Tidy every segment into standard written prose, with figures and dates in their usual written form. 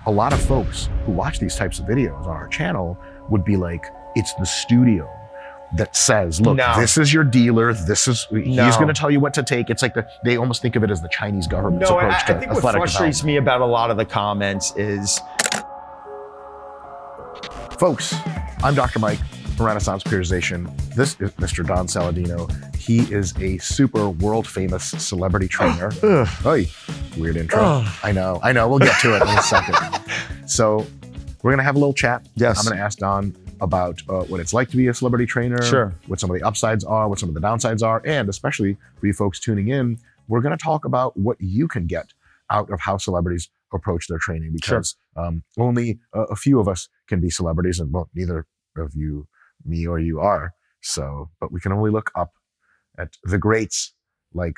a lot of folks who watch these types of videos on our channel would be like, it's the studio that says, look, this is your dealer. He's going to tell you what to take. It's like they almost think of it as the Chinese government's approach to athletic development. I think what frustrates me about a lot of the comments is... Folks, I'm Dr. Mike from Renaissance Periodization. This is Mr. Don Saladino. He is a super world famous celebrity trainer. Oy, weird intro. I know. We'll get to it in a second. So we're going to have a little chat. Yes. I'm going to ask Don about what it's like to be a celebrity trainer, sure, what some of the upsides are, what some of the downsides are, and especially for you folks tuning in, we're going to talk about what you can get out of how celebrities approach their training, because only a few of us can be celebrities, and well, neither of you, me or you, are. So, but we can only look up at the greats like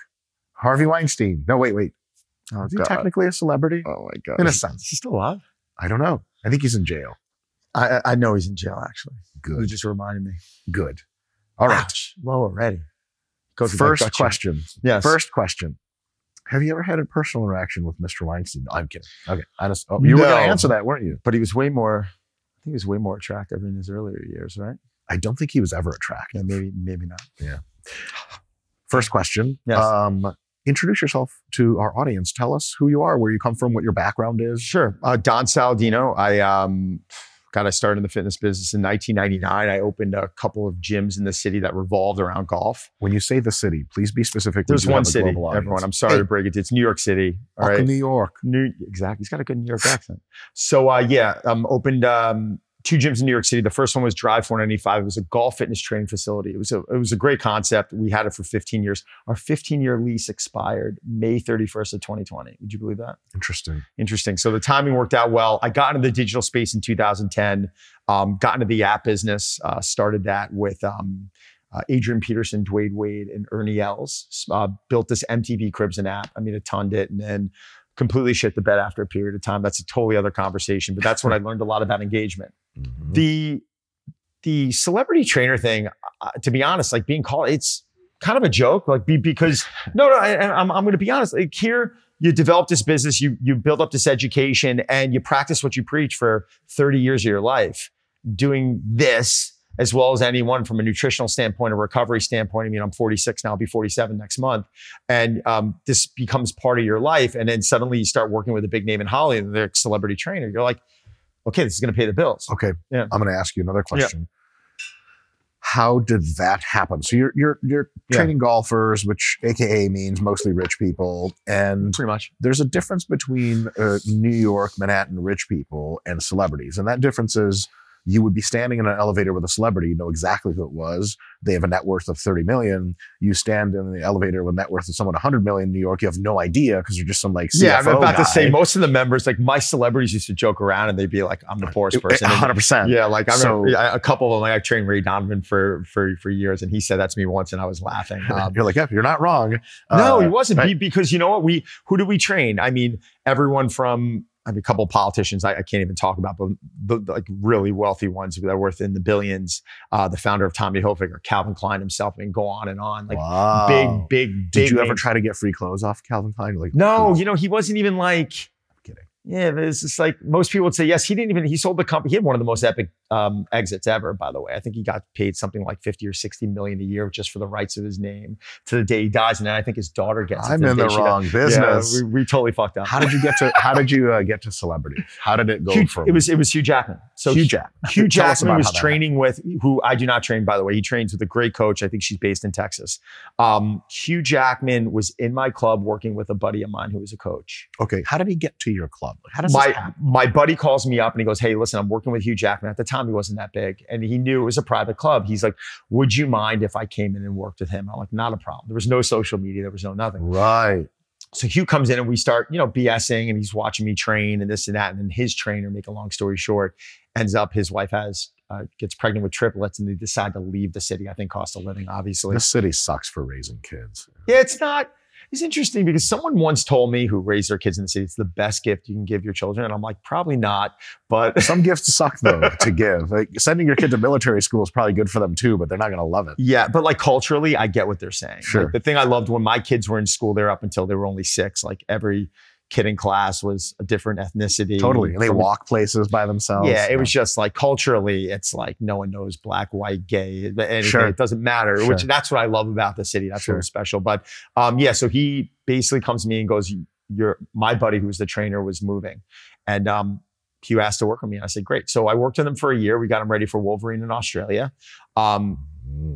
Harvey Weinstein. No, wait. Oh, is he technically a celebrity? Oh my God. In a sense. Is he still alive? I don't know. I think he's in jail. I know he's in jail, actually. Good. You just reminded me. Good. All right. Ouch. Low already. First question. Yes. First question. Have you ever had a personal interaction with Mr. Weinstein? No, I'm kidding. Okay. You were going to answer that, weren't you? But he was way more, I think he was way more attractive in his earlier years, right? I don't think he was ever attractive. Yeah, maybe not. Yeah. First question. Yes. Introduce yourself to our audience. Tell us who you are, where you come from, what your background is. Sure. Don Saladino. I started in the fitness business in 1999. I opened a couple of gyms in the city that revolved around golf. When you say the city, please be specific. There's one city, everyone. I'm sorry to break it. It's New York City. All right. New York. Exactly. He's got a good New York accent. So opened two gyms in New York City. The first one was Drive 495. It was a golf fitness training facility. It was a great concept. We had it for 15 years. Our 15-year lease expired May 31st of 2020. Would you believe that? Interesting. So the timing worked out well. I got into the digital space in 2010, got into the app business, started that with Adrian Peterson, Dwayne Wade, and Ernie Els. Built this MTV Cribs app. A tonned it, and then completely shit the bed after a period of time. That's a totally other conversation, but that's when I learned a lot about engagement. Mm-hmm. The celebrity trainer thing, to be honest, like being called, it's kind of a joke, because I'm going to be honest. Like here, you develop this business, you build up this education, and you practice what you preach for 30 years of your life, doing this as well as anyone from a nutritional standpoint, a recovery standpoint. I'm 46 now, I'll be 47 next month. And this becomes part of your life. And then suddenly you start working with a big name in Hollywood, and they're a celebrity trainer. You're like, okay, this is going to pay the bills. Okay. Yeah. I'm going to ask you another question. Yeah. How did that happen? So you're training golfers, which AKA means mostly rich people. And pretty much there's a difference between New York, Manhattan rich people and celebrities. And that difference is, you would be standing in an elevator with a celebrity, you know exactly who it was. They have a net worth of 30 million. You stand in the elevator with a net worth of someone 100 million in New York. You have no idea because you're just some CFO I'm about to say, most of the members, like my celebrities used to joke around and they'd be like, I'm the poorest person. 100%. Yeah, like a couple of them, I trained Ray Donovan for years, and he said that to me once and I was laughing. You're like, yeah, you're not wrong. No, he wasn't. Right? Because you know what? Who do we train? Everyone from... a couple of politicians I can't even talk about, but the like really wealthy ones that are worth in the billions. The founder of Tommy Hilfiger, Calvin Klein himself, and go on and on. Like wow. big. Did you ever try to get free clothes off Calvin Klein? Like no, he wasn't even like. I'm kidding. Yeah, but it's just like most people would say yes. He sold the company. He had one of the most epic exits ever, by the way. I think he got paid something like 50 or 60 million a year just for the rights of his name to the day he dies. And then I think his daughter gets it. I'm in the wrong business. Yeah, we totally fucked up. How did you get to celebrity? How did it go from? It was Hugh Jackman. So Hugh Jackman. Hugh Jackman was training with, who I do not train, by the way. He trains with a great coach. I think she's based in Texas. Hugh Jackman was in my club working with a buddy of mine who was a coach. Okay. How did he get to your club? How does this happen? My buddy calls me up and he goes, hey, listen, I'm working with Hugh Jackman. At the time, he wasn't that big. And he knew it was a private club. He's like, would you mind if I came in and worked with him? I'm like, not a problem. There was no social media. There was no nothing. Right. So Hugh comes in and we start, BSing, and he's watching me train and this and that. And then his trainer, make a long story short, ends up, his wife gets pregnant with triplets, and they decide to leave the city. I think cost of living, obviously. This city sucks for raising kids. Yeah, it's interesting because someone once told me, who raised their kids in the city, it's the best gift you can give your children. And I'm like, probably not. But some gifts suck though to give. Like sending your kid to military school is probably good for them too, but they're not going to love it. Yeah, but like culturally, I get what they're saying. Sure. Like, the thing I loved when my kids were in school there up until they were only 6, like every kid in class was a different ethnicity. Totally. And they walk places by themselves. Yeah, it was just like culturally, it's like no one knows black, white, gay, anything. Sure. It doesn't matter, Sure. which that's what I love about the city. That's Sure. what was special. But yeah, so he basically comes to me and goes, my buddy who was the trainer was moving. And Hugh asked to work with me. And I said, great. So I worked with him for a year. We got him ready for Wolverine in Australia.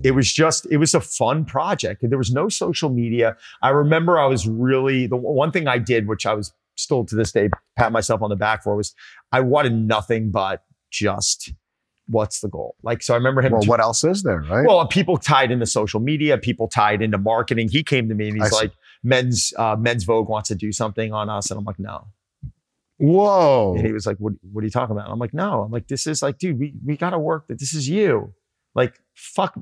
It was a fun project. There was no social media. I remember I was really, the one thing I did, which I was still to this day, pat myself on the back for, was I wanted nothing but just what's the goal? Like, so I remember him. Well, what else is there, right? Well, people tied into social media, people tied into marketing. He came to me and he's like, Men's Vogue wants to do something on us. And I'm like, no. Whoa. And he was like, what are you talking about? I'm like, no. I'm like, this is like, dude, we got to work. This is you. Like, fuck.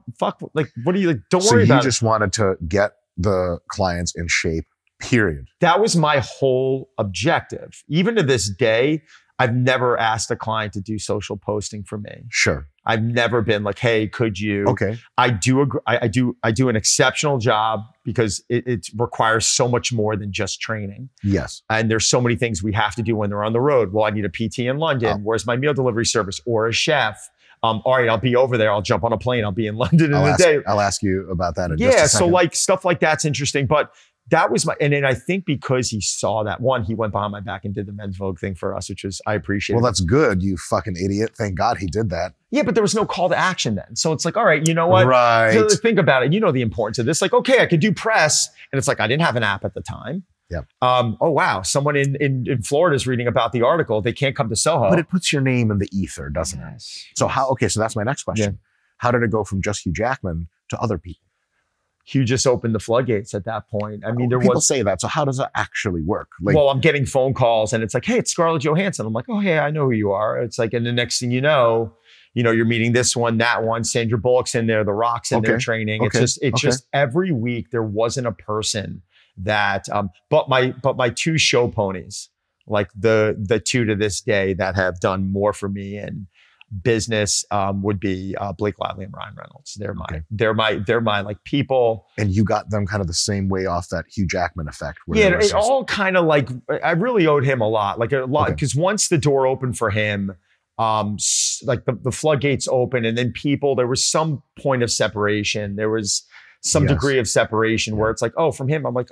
Like, what are you like? Don't worry about it. So you just wanted to get the clients in shape, period. That was my whole objective. Even to this day, I've never asked a client to do social posting for me. Sure. I've never been like, hey, could you? Okay. I do an exceptional job because it requires so much more than just training. Yes. And there's so many things we have to do when they're on the road. Well, I need a PT in London. Where's my meal delivery service or a chef? All right, I'll be over there. I'll jump on a plane. I'll be in London in a day. I'll ask you about that in just a second. So like stuff like that's interesting. But that was and then I think because he saw that, one, he went behind my back and did the Men's Vogue thing for us, which was, I appreciate. Well, that's good, you fucking idiot. Thank God he did that. Yeah, but there was no call to action then. So it's like, all right, you know what? Right. So think about it. You know the importance of this. Like, okay, I could do press. And it's like, I didn't have an app at the time. Yeah. Oh, wow. Someone in Florida is reading about the article. They can't come to Soho. But it puts your name in the ether, doesn't it? So so that's my next question. Yeah. How did it go from just Hugh Jackman to other people? Hugh just opened the floodgates at that point. I mean, people say that. So how does it actually work? Like, well, I'm getting phone calls and it's like, hey, it's Scarlett Johansson. I'm like, oh, hey, I know who you are. It's like, and the next thing you know, you're meeting this one, that one, Sandra Bullock's in there, The Rock's in there training. It's just every week there wasn't a person that, but my two show ponies, like the two to this day that have done more for me in business would be Blake Lively and Ryan Reynolds. They're my like people. And you got them kind of the same way off that Hugh Jackman effect. Yeah, it all kind of like, I really owed him a lot, because once the door opened for him, like the floodgates open, and then there was some point of separation. There was some degree of separation where it's like, oh, from him, I'm like,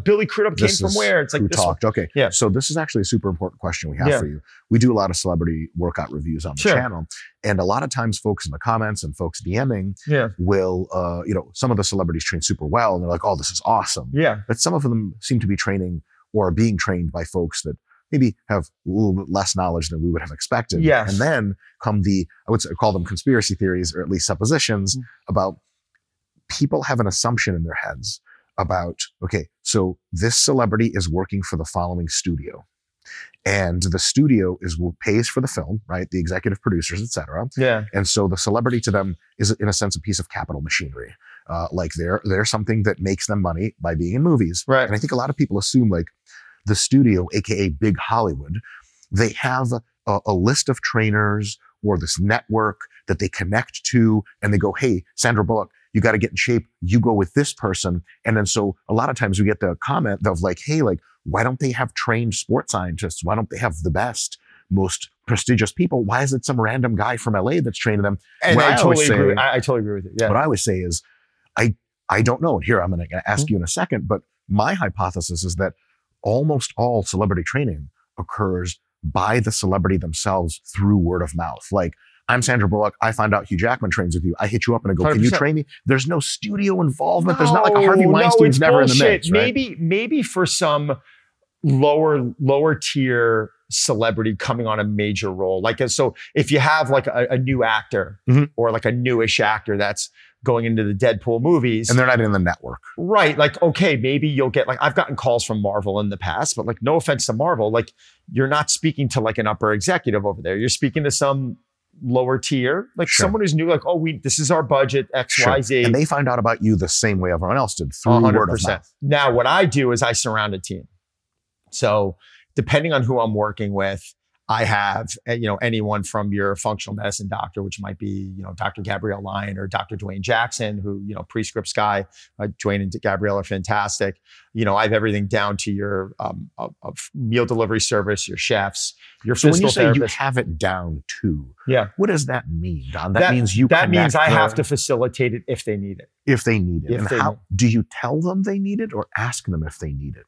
Billy Crudup came from where? It's like who this talked. one. Okay. Yeah. So this is actually a super important question we have for you. We do a lot of celebrity workout reviews on the channel. And a lot of times folks in the comments and folks DMing will, some of the celebrities train super well and they're like, oh, this is awesome. Yeah. But some of them seem to be training or being trained by folks that maybe have a little bit less knowledge than we would have expected. Yes. And then come I would call them conspiracy theories, or at least suppositions about people have an assumption in their heads about, okay, so this celebrity is working for the following studio. And the studio pays for the film, right? The executive producers, et cetera. Yeah. And so the celebrity to them is, in a sense, a piece of capital machinery. Like they're something that makes them money by being in movies. Right. And I think a lot of people assume like the studio, AKA Big Hollywood, they have a list of trainers or this network that they connect to, and they go, hey, Sandra Bullock, you got to get in shape. You go with this person. And then so a lot of times we get the comment of like, hey, like, why don't they have trained sports scientists? Why don't they have the best, most prestigious people? Why is it some random guy from LA that's training them? And I totally agree with you. Yeah. What I always say is, I don't know. And here I'm going to ask you in a second, but my hypothesis is that almost all celebrity training occurs by the celebrity themselves through word of mouth. Like, I'm Sandra Bullock. I find out Hugh Jackman trains with you. I hit you up and I go, 100%. Can you train me? There's no studio involvement. There's not like a Harvey Weinstein's never in the mix. Right? Maybe for some lower tier celebrity coming on a major role. Like, so if you have like a new actor or like a newish actor that's going into the Deadpool movies. And they're not in the network. Right. Like, okay, maybe you'll get like, I've gotten calls from Marvel in the past, but like, no offense to Marvel, like you're not speaking to like an upper executive over there. You're speaking to some lower tier, like someone who's new, like, oh, this is our budget, X, Y, Z. And they find out about you the same way everyone else did, through 100%. Word of mouth. Now, what I do is I surround a team. So depending on who I'm working with, I have, anyone from your functional medicine doctor, which might be, Dr. Gabrielle Lyon or Dr. Dwayne Jackson, who, Prescripts guy. Dwayne and Gabrielle are fantastic. I have everything down to your meal delivery service, your chefs, your So when you physical say you therapist. have it down to, Yeah. what does that mean, Don? That means you That means I connect have to facilitate it if they need it. if they need it. If And they how need do you tell them they need it or ask them if they need it?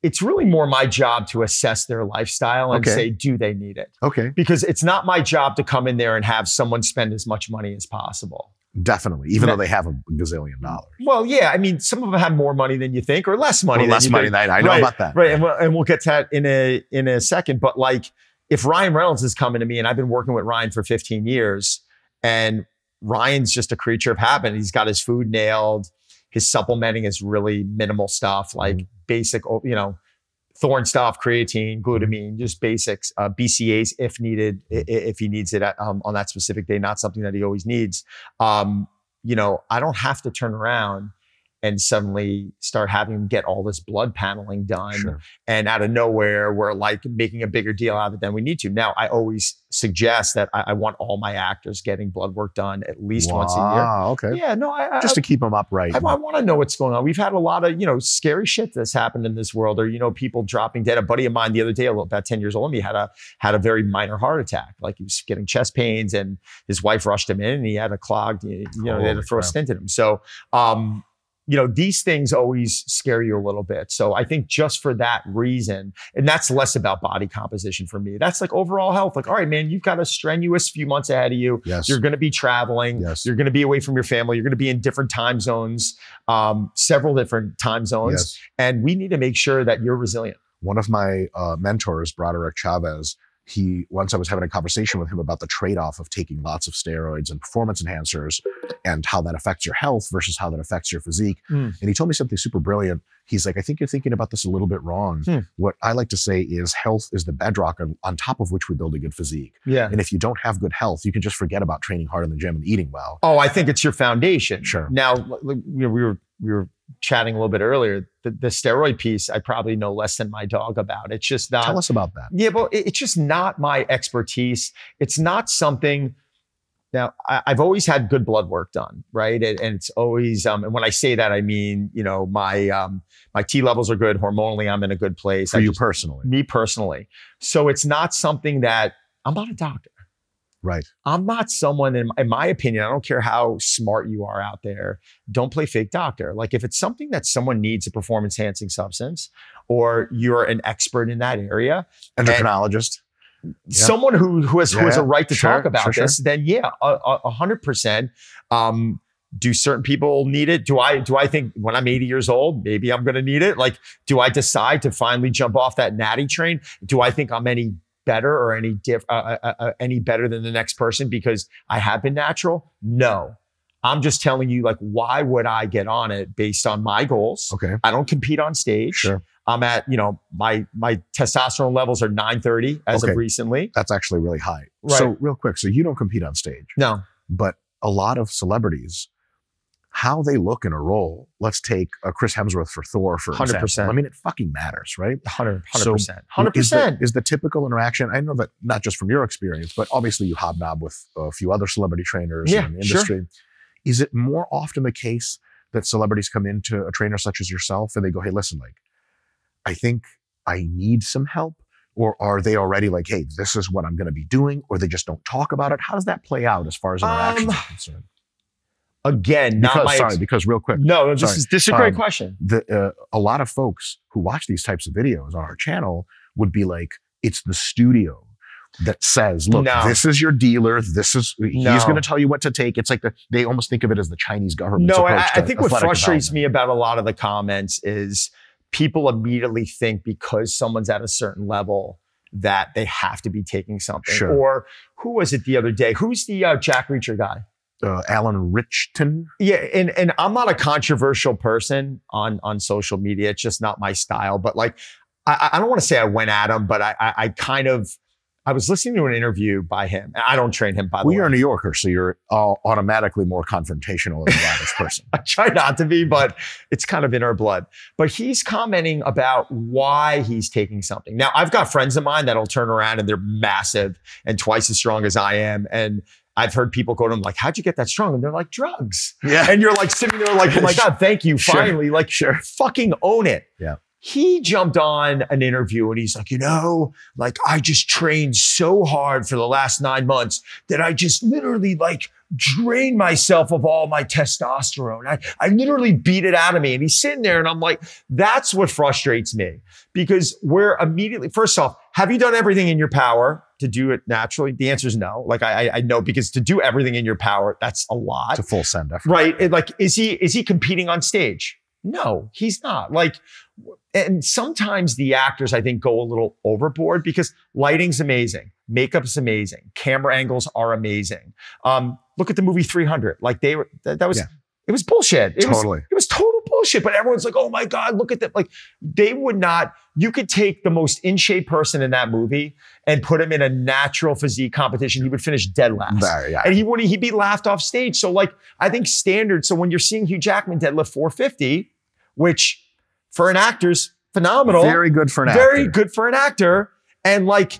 It's really more my job to assess their lifestyle and Okay. say, do they need it? Okay, Because it's not my job to come in there and have someone spend as much money as possible. definitely. Even though they have a gazillion dollars. Well, yeah, I mean, some of them have more money than you think, or less money. Or than less you money think. than I know Right, about that. Right, and we'll get to that in a second. But like, if Ryan Reynolds is coming to me, and I've been working with Ryan for 15 years, and Ryan's just a creature of habit. He's got his food nailed. His supplementing is really minimal stuff, like basic, Thorn stuff, creatine, glutamine, just basics, BCAs if needed, if he needs it on that specific day, not something that he always needs. I don't have to turn around and suddenly start having him get all this blood paneling done. Sure. And out of nowhere, we're like making a bigger deal out of it than we need to. Now, I always suggest that I want all my actors getting blood work done at least once a year. Wow, okay. Yeah, no, Just to keep them upright. I want to know what's going on. We've had a lot of, scary shit that's happened in this world, or, people dropping dead. A buddy of mine the other day, about 10 years old, he had a very minor heart attack. Like he was getting chest pains and his wife rushed him in and he had a clogged, they had to throw a stent in him. So, these things always scare you a little bit. So I think just for that reason, and that's less about body composition for me. That's like overall health. Like, all right, man, you've got a strenuous few months ahead of you. Yes. You're going to be traveling. Yes. You're going to be away from your family. You're going to be in different time zones, several different time zones. Yes. And we need to make sure that you're resilient. One of my mentors, Broderick Chavez, once I was having a conversation with him about the trade-off of taking lots of steroids and performance enhancers and how that affects your health versus how that affects your physique. And he told me something super brilliant. He's like, I think you're thinking about this a little bit wrong. What I like to say is health is the bedrock on top of which we build a good physique. Yeah. And if you don't have good health, you can just forget about training hard in the gym and eating well. Oh, I think it's your foundation. Sure. Now, we were chatting a little bit earlier. The steroid piece, I probably know less than my dog about. It's just not. Tell us about that. Yeah, but it's just not my expertise. It's not something. Now, I've always had good blood work done, right? And it's always, and when I say that, I mean, my T levels are good. Hormonally, I'm in a good place. For you personally. Me personally. So it's not something that, I'm not a doctor. Right. I'm not someone, in my opinion, I don't care how smart you are out there, don't play fake doctor. Like if it's something that someone needs a performance enhancing substance, or you're an expert in that area. Endocrinologist. Someone who has a right to talk about sure. this, then 100%. Do certain people need it? Do I think when I'm 80 years old, maybe I'm going to need it? Like, do I decide to finally jump off that natty train? Do I think I'm any better or any better than the next person because I have been natural? No. I'm just telling you, like, why would I get on it based on my goals? Okay. I don't compete on stage. Sure. I'm at, my testosterone levels are 930 as of recently. That's actually really high. Right. So real quick, so you don't compete on stage. No. But a lot of celebrities, how they look in a role, let's take Chris Hemsworth for Thor, for 100%. example. I mean, it fucking matters, right? 100%. So 100%. Is the typical interaction, I know that not just from your experience, but obviously you hobnob with a few other celebrity trainers in the industry. Sure. Is it more often the case that celebrities come into a trainer such as yourself and they go, hey, listen, like, I think I need some help? Or are they already like, hey, this is what I'm going to be doing? Or they just don't talk about it? How does that play out as far as interactions are concerned? Again, because real quick. No, this is a great question. A lot of folks who watch these types of videos on our channel would be like, it's the studio that says, look, this is your dealer. He's going to tell you what to take. It's like they almost think of it as the Chinese government. No, I think what frustrates me about a lot of the comments is people immediately think because someone's at a certain level that they have to be taking something. Sure. Or who was it the other day? Who's the Jack Reacher guy? Alan Richton. Yeah, and I'm not a controversial person on social media. It's just not my style. But like, I don't want to say I went at him, but I kind of I was listening to an interview by him. I don't train him, by the Well, way. you're a New Yorker, so you're automatically more confrontational than the average person. I try not to be, but it's kind of in our blood. But he's commenting about why he's taking something. Now, I've got friends of mine that'll turn around and they're massive and twice as strong as I am. And I've heard people go to him like, how'd you get that strong? And they're like, drugs. Yeah. And you're like sitting there like, oh my God, thank you. Sure. Finally, like, fucking own it. Yeah. He jumped on an interview and he's like, like I just trained so hard for the last 9 months that I just literally like drained myself of all my testosterone. I literally beat it out of me. And he's sitting there and I'm like, that's what frustrates me because we're immediately, first off, have you done everything in your power to do it naturally? The answer is no. Like I know because to do everything in your power, that's a lot. It's a full send effort. Right. Like, is he competing on stage? No, he's not. Like, and sometimes the actors, I think, go a little overboard because lighting's amazing. Makeup's amazing. Camera angles are amazing. Look at the movie 300. Like it was bullshit. It was total bullshit. But everyone's like, oh my God, look at that. Like they would not, you could take the most in shape person in that movie and put him in a natural physique competition. He would finish dead last. And he'd be laughed off stage. So like, I think standard. So when you're seeing Hugh Jackman deadlift 450, which for an actor's phenomenal. Very good for an actor. Very good for an actor. And like,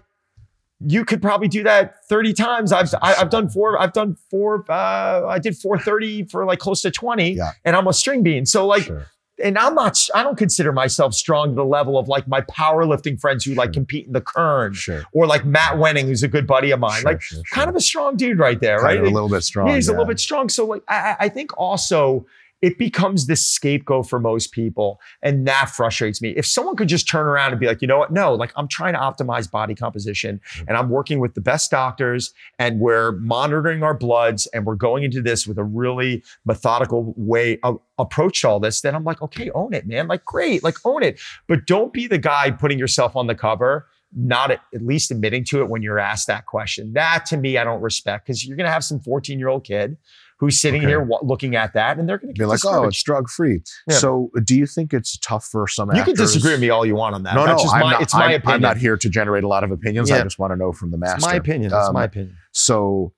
you could probably do that 30 times. I did 430 for like close to 20 and I'm a string bean. So like, and I don't consider myself strong to the level of like my powerlifting friends who like compete in the Kern or like Matt Wenning, who's a good buddy of mine. Kind of a strong dude right there, right? A little bit strong. Yeah, he's a little bit strong. So like, I think also it becomes this scapegoat for most people. And that frustrates me. If someone could just turn around and be like, you know what? No, like I'm trying to optimize body composition and I'm working with the best doctors and we're monitoring our bloods and we're going into this with a really methodical way of approach to all this, then I'm like, okay, own it, man. Like, great, like own it. But don't be the guy putting yourself on the cover, not at least admitting to it when you're asked that question. That to me, I don't respect because you're going to have some 14-year-old kid who's sitting here looking at that and they're going to be like, oh, it's drug free. Yeah. So do you think it's tough for some actors? You can disagree with me all you want on that. No, That's no, it's my opinion. I'm not here to generate a lot of opinions. I just want to know from the master. It's my opinion. It's my opinion. So,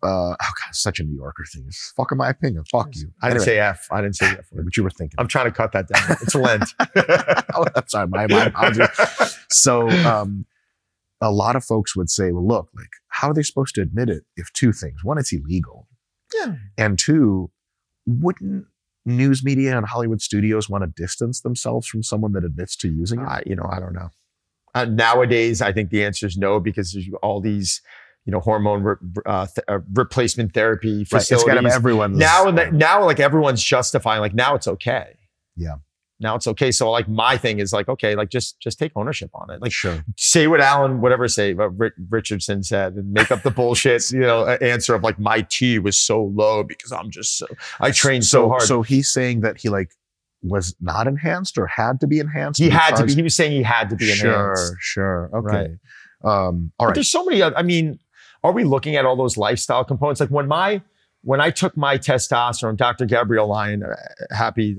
oh God, such a New Yorker thing. It's fucking my opinion. Fuck you. I didn't say F. I didn't say F. But you were thinking. I'm trying to cut that down. It's Lent. Oh, that's sorry. My apologies. So, a lot of folks would say, well, look, like, how are they supposed to admit it if two things? One, it's illegal. Yeah. And two, wouldn't news media and Hollywood studios want to distance themselves from someone that admits to using it? I don't know. Nowadays, I think the answer is no, because there's all these, hormone replacement therapy facilities. Right. It's got everyone's. Now, like everyone's justifying, like now it's okay. Yeah. Now it's okay. So like my thing is like, okay, like just take ownership on it. Like say what Richardson said and make up the bullshit, answer of like my T was so low because I trained so hard. So he's saying that he like was not enhanced or had to be enhanced? He had to be. He was saying he had to be enhanced. Sure. Okay. Right. All right. But there's so many other, are we looking at all those lifestyle components? Like when I took my testosterone, Dr. Gabrielle Lyon, happy,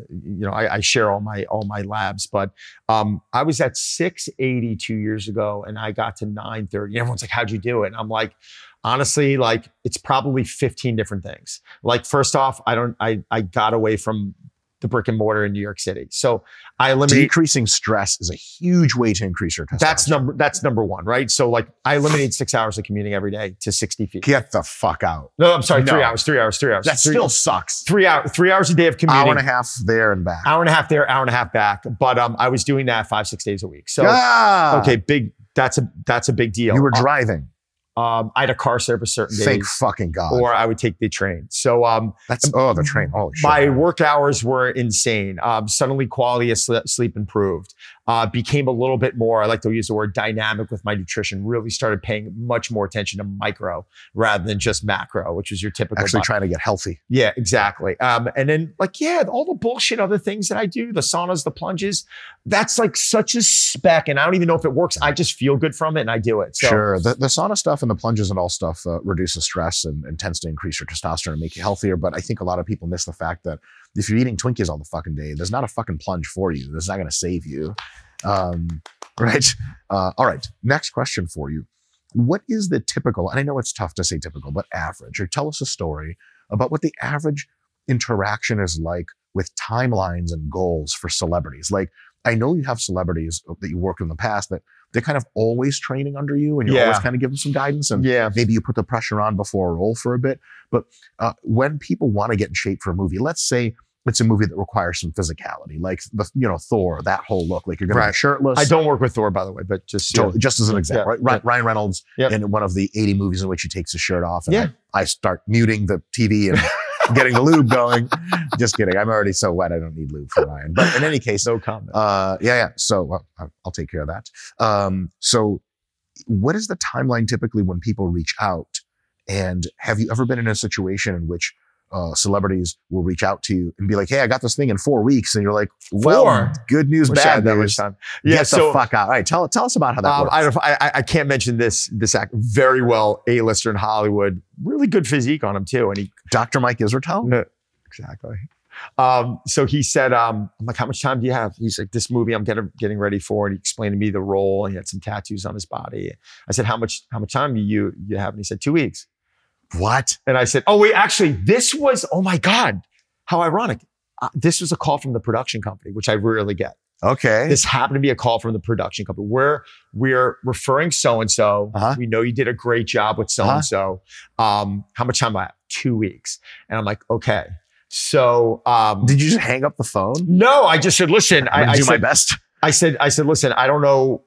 I share all my labs, but I was at 680 2 years ago and I got to 930. Everyone's like, how'd you do it? And I'm like, honestly, like it's probably 15 different things. Like first off, I got away from the brick and mortar in New York City. So I eliminated. Decreasing stress is a huge way to increase your testosterone. That's number one, right? So like I eliminated 6 hours of commuting every day to 60 feet. Get the fuck out. No, I'm sorry. 3 hours. That still sucks. 3 hours a day of commuting. Hour and a half there and back. Hour and a half there, hour and a half back. But I was doing that 5-6 days a week. So okay, that's a big deal. You were driving. I had a car service certain days. Thank fucking God. Or I would take the train. So the train. Holy shit. My work hours were insane. Suddenly quality of sleep improved. Became a little bit more, I like to use the word dynamic with my nutrition, really started paying much more attention to micro rather than just macro, which is your typical. Actually trying to get healthy. Yeah, exactly. And then all the bullshit other things that I do, the saunas, the plunges, that's like such a spec. And I don't even know if it works. I just feel good from it and I do it. So, sure. The sauna stuff and the plunges and all stuff reduces stress and tends to increase your testosterone and make you healthier. But I think a lot of people miss the fact that if you're eating Twinkies all the fucking day, there's not a fucking plunge for you. That's not going to save you. Right. All right. Next question for you. what is the typical, and I know it's tough to say typical, but average, or tell us a story about what the average interaction is like with timelines and goals for celebrities. Like, I know you have celebrities that you worked with in the past that they're kind of always training under you and you're always kind of giving some guidance, and maybe you put the pressure on before a role for a bit. But when people want to get in shape for a movie, let's say it's a movie that requires some physicality, like Thor, that whole look, like you're going to be shirtless. I don't work with Thor, by the way, but just as an example, right? Ryan Reynolds in one of the 80 movies in which he takes his shirt off, and I start muting the TV and getting the lube going. Just kidding. I'm already so wet. I don't need lube for Ryan. But in any case, no comment. So I'll take care of that. So what is the timeline typically when people reach out? And have you ever been in a situation in which celebrities will reach out to you and be like, hey, I got this thing in 4 weeks. And you're like, well, good news, bad news. Get the fuck out. All right, tell us about how that works. I can't mention this act, very well A-lister in Hollywood, really good physique on him too. And Dr. Mike Israetel? Exactly. So he said, I'm like, how much time do you have? He's like, this movie I'm getting ready for. And he explained to me the role. He had some tattoos on his body. I said, how much time do you have? And he said, 2 weeks. What? And I said, oh, wait, actually, this was, oh my God, how ironic. This was a call from the production company, which I rarely get. Okay. This happened to be a call from the production company. We're referring so-and-so. We know you did a great job with so-and-so. How much time do I have? 2 weeks. And I'm like, okay. So, did you just hang up the phone? No, I just said, listen, I do my best. I said, listen, I don't know.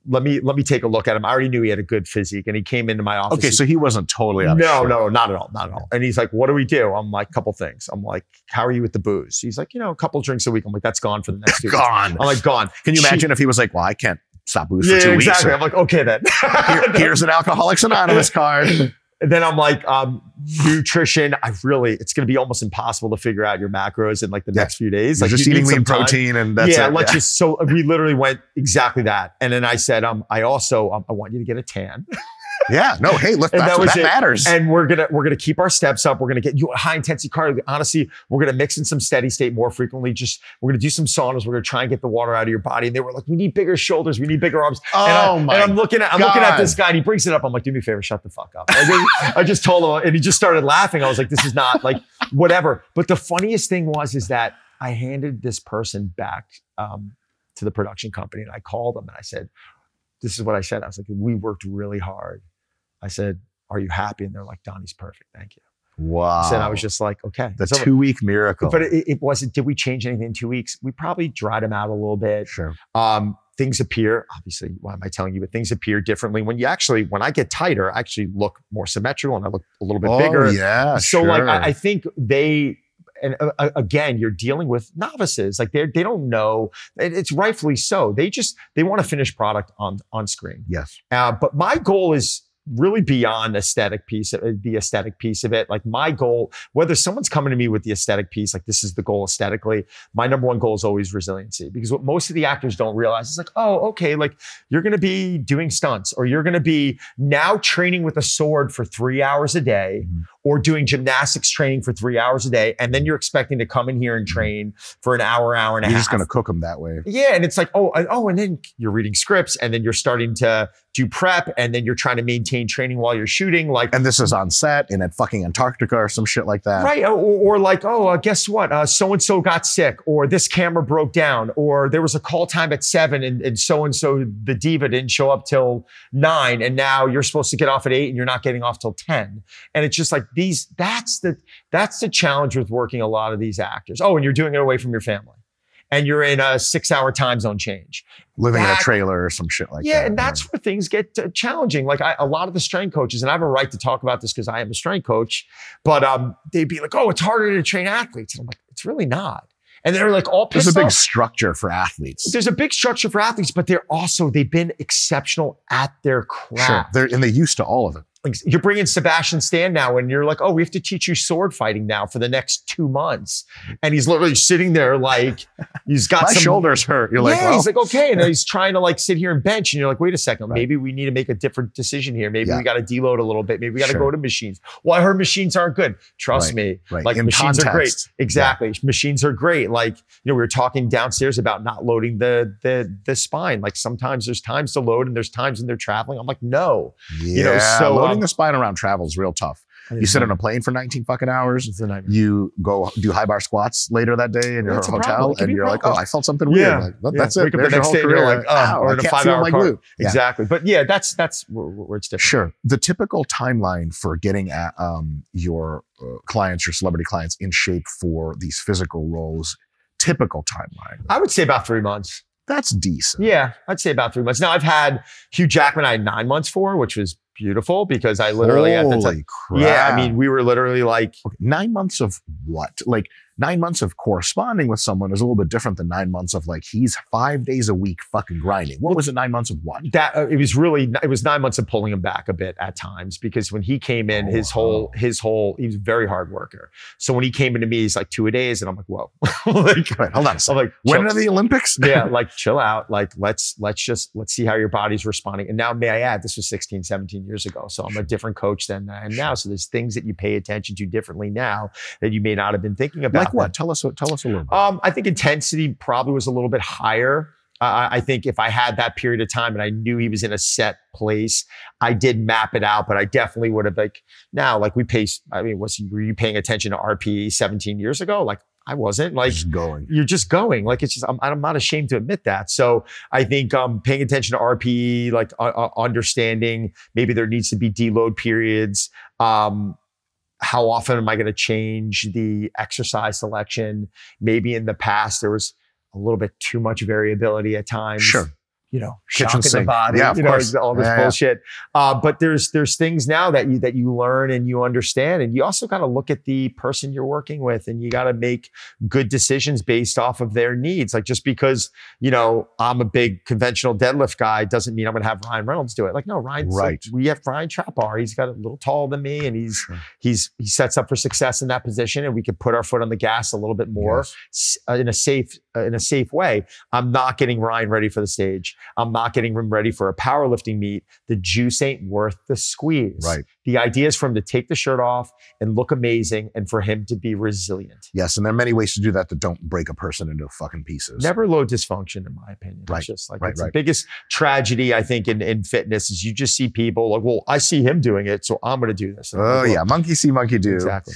Let me take a look at him. I already knew he had a good physique, and he came into my office. Okay, so he wasn't totally out of shape. No, not at all. And he's like, what do we do? I'm like, couple things. I'm like, how are you with the booze? He's like, a couple drinks a week. I'm like, that's gone for the next 2 weeks. Gone. I'm like, gone. Can you imagine if he was like, well, I can't stop booze for 2 weeks. Exactly. I'm like, okay then. Here's an Alcoholics Anonymous card. And then I'm like, nutrition, it's going to be almost impossible to figure out your macros in like the next few days. Like just eating lean protein and that's it. So we literally went exactly that. And then I said, I also want you to get a tan. Yeah, no, hey, look, that matters. And we're gonna keep our steps up. We're gonna get you a high intensity cardio. Honestly, we're gonna mix in some steady state more frequently. We're gonna do some saunas. We're gonna try and get the water out of your body. And they were like, we need bigger shoulders. We need bigger arms. And I'm looking at this guy, and he brings it up. I'm like, do me a favor, shut the fuck up. I just told him, and he just started laughing. I was like, this is not like whatever. But the funniest thing is that I handed this person back to the production company, and I called them and I said, this is what I said. I was like, we worked really hard. I said, are you happy? And they're like, Donnie's perfect. Thank you. Wow. So I was just like, okay. The 2 week miracle. But it wasn't, did we change anything in 2 weeks? We probably dried them out a little bit. Sure. Things appear, obviously, why am I telling you? But things appear differently. When I get tighter, I actually look more symmetrical and I look a little bit bigger. Yeah, so like, I think and again, you're dealing with novices. Like they don't know. It's rightfully so. They want a finished product on screen. Yes. But my goal is really beyond the aesthetic piece of it. Like my goal, whether someone's coming to me with the aesthetic piece, like this is the goal aesthetically, my number one goal is always resiliency. Because what most of the actors don't realize is like, oh, okay, like you're going to be doing stunts, or you're going to be now training with a sword for 3 hours a day, or doing gymnastics training for 3 hours a day. And then you're expecting to come in here and train for an hour and a half. You're just going to cook them that way. Yeah. And it's like, and then you're reading scripts, and then you're starting to do prep, and then you're trying to maintain training while you're shooting. And this is on set and at fucking Antarctica or some shit like that. Right. Or like, guess what? So-and-so got sick, or this camera broke down, or there was a call time at 7 and so-and-so, the diva, didn't show up till 9. And now you're supposed to get off at 8 and you're not getting off till 10. And it's just like that's the challenge with working a lot of these actors. Oh, and you're doing it away from your family. And you're in a 6-hour time zone change. Living in a trailer or some shit like that. Yeah, and that's where things get challenging. Like a lot of the strength coaches, and I have a right to talk about this because I am a strength coach, but they'd be like, oh, it's harder to train athletes. And I'm like, it's really not. And they're like all pissed off. There's a big structure for athletes. There's a big structure for athletes, but they've been exceptional at their craft. Sure. And they're used to all of it. like you're bringing Sebastian Stan now and you're like, oh, we have to teach you sword fighting now for the next 2 months. And he's literally sitting there like, he's got My shoulders hurt. You're like, yeah, well. he's like, okay. And he's trying to like sit here and bench. And you're like, wait a second, Right. maybe we need to make a different decision here. Maybe Yeah. we got to deload a little bit. Maybe we got to Sure. go to machines. Well, I heard machines aren't good. Trust me. Right. Like In machines are great. context. Exactly. Machines are great. Like, we were talking downstairs about not loading the spine. Like sometimes there's times to load and there's times when they're traveling. I'm like, no. Yeah. So, loading the spine around travel is real tough. You sit on a plane for 19 fucking hours. It's a nightmare. You go do high bar squats later that day in your It's a hotel, problem. It can and be a you're like, problem. oh, I felt something weird. Yeah. Like, well, Yeah. that's it. Wake up There's the your next whole day and you're career. like, Ow, or I in a can't feel 5-hour my car. glute. Yeah. Exactly. But yeah, that's where it's different. Sure. The typical timeline for getting at, your clients, your celebrity clients, in shape for these physical roles, typical timeline. I would say about 3 months. That's decent. Yeah, I'd say about 3 months. Now I've had Hugh Jackman, I had 9 months for, which was beautiful because I literally at the time. Holy crap. Yeah, I mean, we were literally like, Okay, 9 months of what? Like 9 months of corresponding with someone is a little bit different than 9 months of like, he's 5 days a week fucking grinding. What was it? 9 months of what? that it was 9 months of pulling him back a bit at times because when he came in, his whole he was a very hard worker. So when he came into me, he's like 2 a days, and I'm like, whoa. Like, Wait, hold on a I'm second. like, When chill. are the Olympics? Yeah, like chill out. Like let's see how your body's responding. And now, may I add, this was 16, 17 years ago. So I'm a different coach than I am now. So there's things that you pay attention to differently now that you may not have been thinking about. Like what? Tell us a little bit. I think intensity probably was a little bit higher. I think if I had that period of time and I knew he was in a set place, I did map it out, but I definitely would have were you paying attention to RPE 17 years ago? Like I wasn't. Like Just going. you're just going. Like it's just, I'm not ashamed to admit that. So I think paying attention to RPE, like understanding maybe there needs to be deload periods. How often am I going to change the exercise selection? Maybe in the past there was a little bit too much variability at times. Sure. Kitchen Kitchen the sink. body, Yeah, of course. all this bullshit. But there's things now that you learn and you understand, and you also got to look at the person you're working with, and you got to make good decisions based off of their needs. Like just because I'm a big conventional deadlift guy doesn't mean I'm going to have Ryan Reynolds do it. Like no, Ryan's Right. like, we have Ryan Trapar. He's got a little taller than me, and he sets up for success in that position, and we could put our foot on the gas a little bit more in a safe way. I'm not getting Ryan ready for the stage. I'm not getting him ready for a powerlifting meet. The juice ain't worth the squeeze. Right. The idea is for him to take the shirt off and look amazing, and for him to be resilient. Yes, and there are many ways to do that don't break a person into fucking pieces. Never low dysfunction, in my opinion. Right. It's just like Right, it's the right. biggest tragedy, I think, in fitness is you just see people like, well, I see him doing it, so I'm going to do this. And I'm Oh like, well, yeah, monkey see, monkey do. exactly.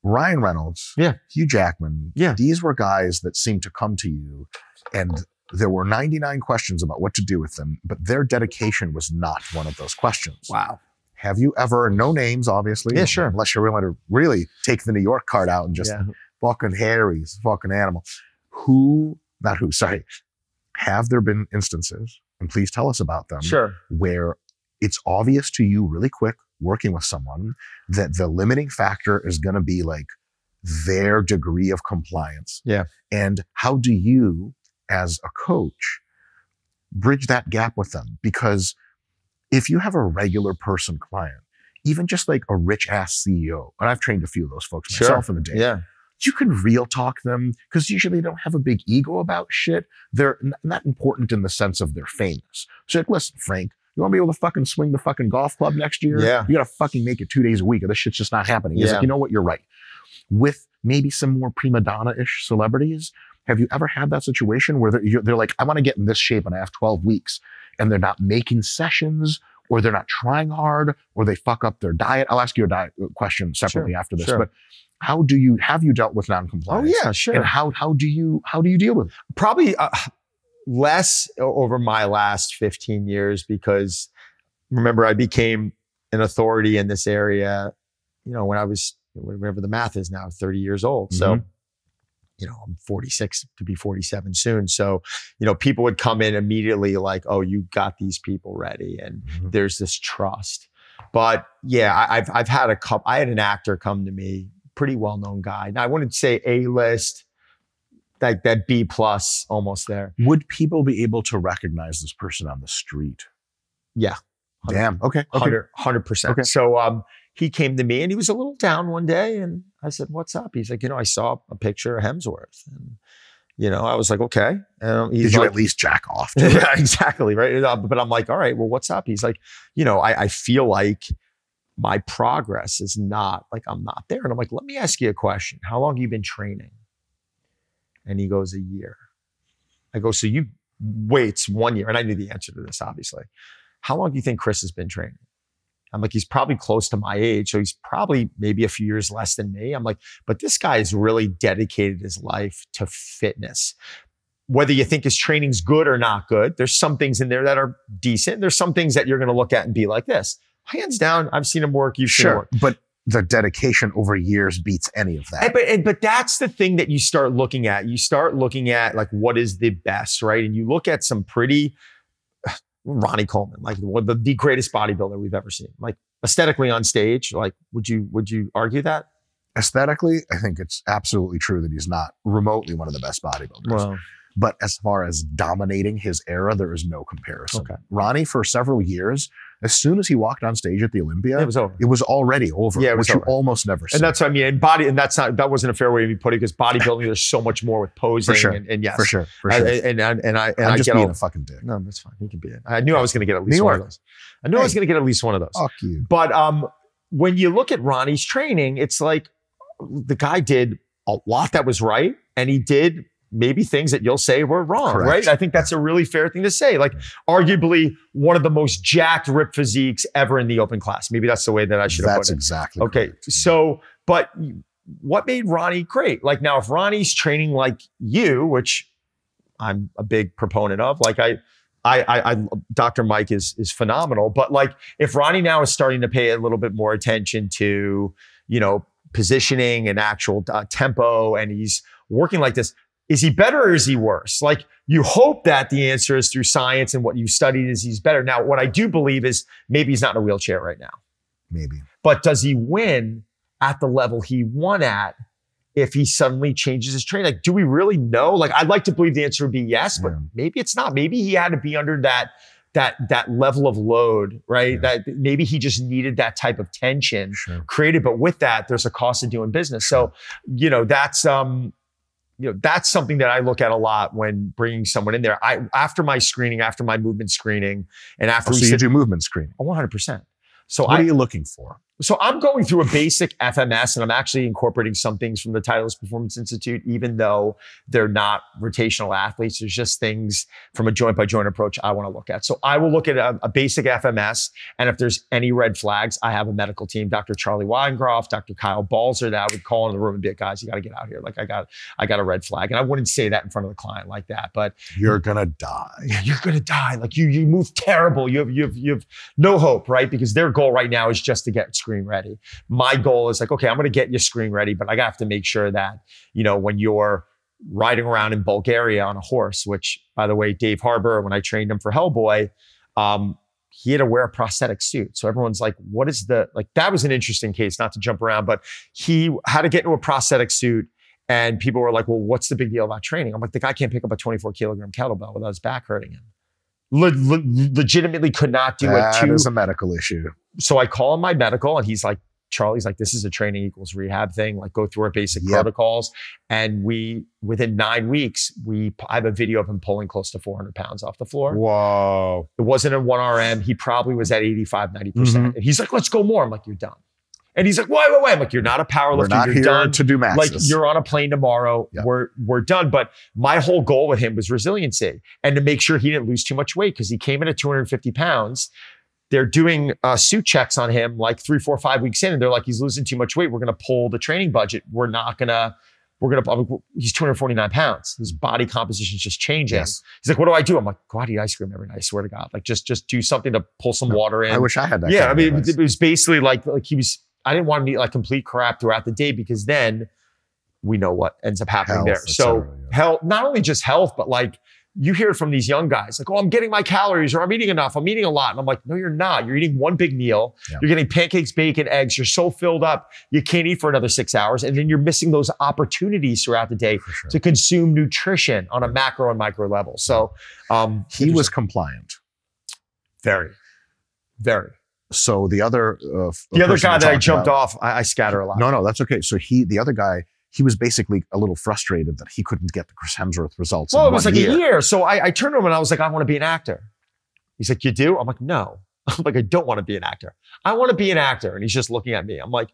Ryan Reynolds, Yeah. Hugh Jackman, Yeah. these were guys that seemed to come to you, and there were 99 questions about what to do with them, but their dedication was not one of those questions. Wow. Have you ever, no names, obviously. Yeah, sure. Unless you're willing to really take the New York card out and just fucking Harry's fucking animal. Have there been instances, and please tell us about them, Sure. where it's obvious to you really quick working with someone that the limiting factor is going to be like their degree of compliance. Yeah. And how do you, as a coach, bridge that gap with them? Because if you have a regular person client, even just like a rich ass CEO, and I've trained a few of those folks myself in the day, Yeah. you can real talk them because usually they don't have a big ego about shit. They're not important in the sense of they're famous. So like, listen, Frank, you want to be able to fucking swing the fucking golf club next year? Yeah. You got to fucking make it 2 days a week or this shit's just not happening. He's Yeah. like, you know what? You're right. With maybe some more prima donna-ish celebrities, have you ever had that situation where they're like, I want to get in this shape and I have 12 weeks, and they're not making sessions, or they're not trying hard, or they fuck up their diet? I'll ask you a diet question separately after this, but have you dealt with non-compliance? Oh yeah, sure. And how do you deal with it? Probably less over my last 15 years, because remember, I became an authority in this area, when I was, whatever the math is now, 30 years old. So, I'm 46 to be 47 soon. So, people would come in immediately like, oh, you got these people ready. And there's this trust. But yeah, I've had I had an actor come to me, pretty well-known guy. Now I wouldn't say A-list, like that B plus almost there. Would people be able to recognize this person on the street? Yeah. Damn. Okay. 100%. Okay. So he came to me and he was a little down one day, and I said, "What's up?" He's like, I saw a picture of Hemsworth, and I was like, "Okay." Did you at least jack off? Yeah, exactly, right. But I'm like, "All right, well, what's up?" He's like, I feel like my progress is not like I'm not there, and I'm like, "Let me ask you a question. How long have you been training?" And he goes, "1 year." I go, "So you waits 1 year," and I knew the answer to this, obviously. "How long do you think Chris has been training?" I'm like, "He's probably close to my age. So he's probably maybe a few years less than me." I'm like, "But this guy has really dedicated his life to fitness. Whether you think his training's good or not good, there's some things in there that are decent. There's some things that you're going to look at and be like this. Hands down, I've seen him work. You've seen him work." But the dedication over years beats any of that. But that's the thing that you start looking at. You start looking at like, what is the best, right? And you look at some pretty... Ronnie Coleman, like the greatest bodybuilder we've ever seen. Like aesthetically on stage, like would you argue that? Aesthetically, I think it's absolutely true that he's not remotely one of the best bodybuilders. Wow. But as far as dominating his era, there is no comparison. Okay. Ronnie, for several years, as soon as he walked on stage at the Olympia, it was over. It was already over, yeah, which over. you almost never see. And that's what I mean. And that wasn't a fair way of putting it, because bodybuilding, there's so much more with posing. For sure. And yes. For sure. I'm just being a fucking dick. No, that's fine. You can be it. I knew I was going to get at least one of those. I was going to get at least one of those. Fuck you. But when you look at Ronnie's training, it's like the guy did a lot that was right, and he did maybe things that you'll say were wrong, Correct. right? I think that's a really fair thing to say. Like arguably one of the most jacked, ripped physiques ever in the open class. Maybe that's the way that I should have put it. That's exactly okay. Correct. So, but what made Ronnie great? Like now, if Ronnie's training like you, which I'm a big proponent of, like Dr. Mike is phenomenal, but like if Ronnie now is starting to pay a little bit more attention to, positioning and actual tempo, and he's working like this, is he better or is he worse? Like you hope that the answer is through science and what you studied is he's better. Now, what I do believe is maybe he's not in a wheelchair right now. Maybe. But does he win at the level he won at if he suddenly changes his training? Like, do we really know? Like, I'd like to believe the answer would be yes, but maybe it's not. Maybe he had to be under that level of load, right? Yeah. That maybe he just needed that type of tension created. But with that, there's a cost of doing business. So, that's something that I look at a lot when bringing someone in there. After my screening, after my movement screening, and after you do movement screening. 100%. So what are you looking for? So I'm going through a basic FMS, and I'm actually incorporating some things from the Titleist Performance Institute, even though they're not rotational athletes. There's just things from a joint by joint approach I want to look at. So I will look at a basic FMS, and if there's any red flags, I have a medical team, Dr. Charlie Weingroff, Dr. Kyle Balzer, that I would call in the room and be like, guys, you got to get out here. Like I got a red flag. And I wouldn't say that in front of the client like that, but you're going to die. You're going to die. Like you move terrible. You have no hope, right? Because their goal right now is just to get screen ready. My goal is like, okay, I'm going to get you screen ready, but I have to make sure that, when you're riding around in Bulgaria on a horse, which by the way, Dave Harbour, when I trained him for Hellboy, he had to wear a prosthetic suit. So everyone's like, what is that was an interesting case, not to jump around, but he had to get into a prosthetic suit. And people were like, well, what's the big deal about training? I'm like, the guy can't pick up a 24 kilogram kettlebell without his back hurting him. Legitimately could not do it. That is a medical issue. So I call him my medical, and Charlie's like, this is a training equals rehab thing. Like go through our basic protocols. And within 9 weeks, I have a video of him pulling close to 400 pounds off the floor. Whoa. It wasn't a 1RM. He probably was at 85, 90%. Mm-hmm. And he's like, let's go more. I'm like, you're done. And he's like, wait. I'm like, you're not a powerlifter. We're not you're here done. to do maxes. Like you're on a plane tomorrow. Yep. We're done. But my whole goal with him was resiliency and to make sure he didn't lose too much weight, because he came in at 250 pounds. They're doing suit checks on him like 3, 4, 5 weeks in, and they're like, he's losing too much weight. We're going to pull the training budget. He's 249 pounds. His body composition is just changing. Yes. He's like, what do I do? I'm like, go out, eat ice cream every night. I swear to God. Like just do something to pull some water in. I wish I had that. Yeah. It was basically like I didn't want to eat like complete crap throughout the day, because then we know what ends up happening there. So health, not only just health, but like you hear it from these young guys, like, oh, I'm getting my calories, or I'm eating enough. I'm eating a lot. And I'm like, no, you're not. You're eating one big meal. Yeah. You're getting pancakes, bacon, eggs. You're so filled up, you can't eat for another 6 hours. And then you're missing those opportunities throughout the day to consume nutrition on a macro and micro level. So he was compliant. Very. Very. So the other guy that I jumped off, I scatter a lot. No, that's okay. So the other guy, he was basically a little frustrated that he couldn't get the Chris Hemsworth results. Well, it was like a year. So I turned to him and I was like, I want to be an actor. He's like, you do? I'm like, no. I'm like, I don't want to be an actor. I want to be an actor. And he's just looking at me. I'm like,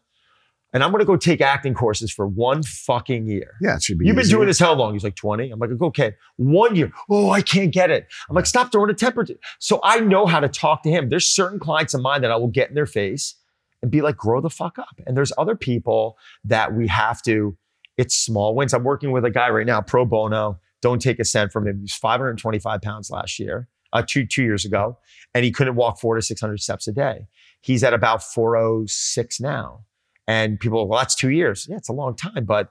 and I'm going to go take acting courses for 1 fucking year. Yeah, it should be You've been easier. doing this how long? He's like, 20. I'm like, okay, 1 year. Oh, I can't get it. I'm like, stop throwing a temper. So I know how to talk to him. There's certain clients of mine that I will get in their face and be like, grow the fuck up. And there's other people that we have to, it's small wins. I'm working with a guy right now, pro bono. Don't take a cent from him. He's 525 pounds last year, two years ago. And he couldn't walk 400 to 600 steps a day. He's at about 406 now. And people are, well, that's 2 years. Yeah, it's a long time, but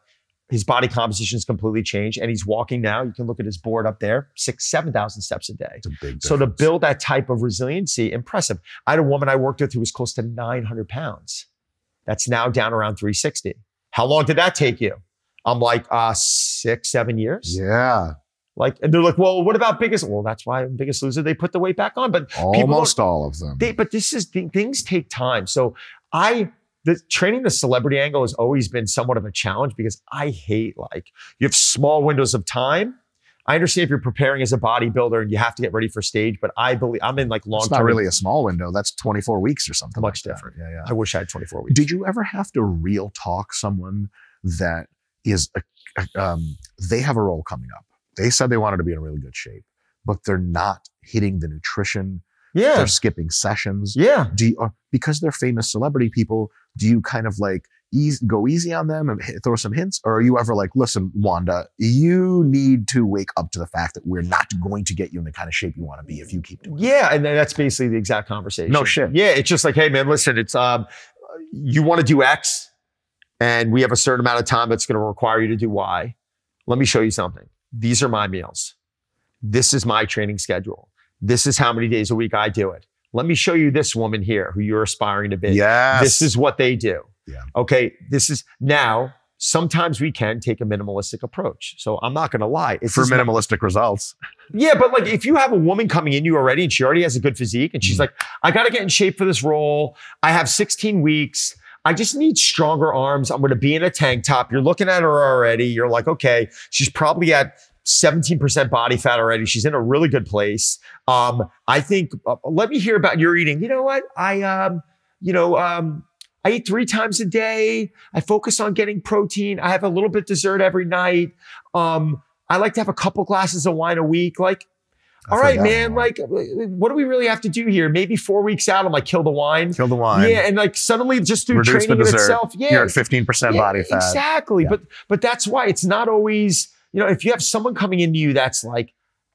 his body composition has completely changed. And he's walking now. You can look at his board up there, 7,000 steps a day. It's a big difference. So to build that type of resiliency, impressive. I had a woman I worked with who was close to 900 pounds. That's now down around 360. How long did that take you? I'm like, 6, 7 years. Yeah. Like, and they're like, well, what about Biggest? Well, that's why Biggest Loser, they put the weight back on. But almost all of them. But things take time. So training the celebrity angle has always been somewhat of a challenge because I hate, like, you have small windows of time. I understand if you're preparing as a bodybuilder and you have to get ready for stage, but I believe I'm in like long term. It's not really a small window. That's 24 weeks or something. Much like different. That. Yeah. I wish I had 24 weeks. Did you ever have to real talk someone that is, they have a role coming up? They said they wanted to be in really good shape, but they're not hitting the nutrition. Yeah. They're skipping sessions. Yeah. Because they're famous celebrity people, do you kind of like go easy on them and throw some hints? Or are you ever like, listen, Wanda, you need to wake up to the fact that we're not going to get you in the kind of shape you want to be if you keep doing it? Yeah. And that's basically the exact conversation. No shit. Yeah. It's just like, hey man, listen, it's, you want to do X and we have a certain amount of time that's going to require you to do Y. Let me show you something. These are my meals. This is my training schedule. This is how many days a week I do it. Let me show you this woman here who you're aspiring to be. Yes. This is what they do. Yeah. Okay. Now, sometimes we can take a minimalistic approach. So I'm not going to lie. For minimalistic results. Yeah. But like if you have a woman coming in you already and she already has a good physique and she's like, I got to get in shape for this role. I have 16 weeks. I just need stronger arms. I'm going to be in a tank top. You're looking at her already. You're like, okay, she's probably at 17% body fat already. She's in a really good place. I think, let me hear about your eating. You know what? I eat 3 times a day. I focus on getting protein. I have a little bit dessert every night. I like to have a couple glasses of wine a week. Like, all right, man, like, what do we really have to do here? Maybe 4 weeks out, I'm like, kill the wine. Kill the wine. Yeah, and like suddenly just through reduce training the in dessert. itself. Yeah. You're at 15% body fat. Exactly. Yeah. But that's why it's not always, if you have someone coming into you that's like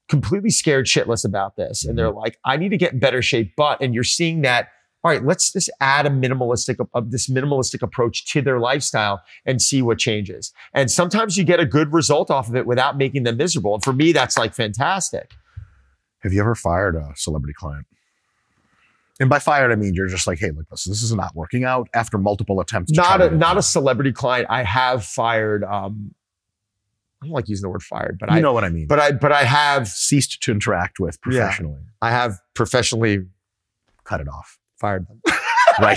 completely scared shitless about this and they're like, I need to get in better shape, and you're seeing that, all right, let's just add this minimalistic approach to their lifestyle and see what changes. And sometimes you get a good result off of it without making them miserable. And for me, that's like fantastic. Have you ever fired a celebrity client? And by fired, I mean, you're just like, hey, look, this is not working out after multiple attempts. Not a celebrity client. I have fired, I don't like using the word fired, but you know what I mean. But I have ceased to interact with professionally. Yeah, I have professionally cut it off. Fired them. Right.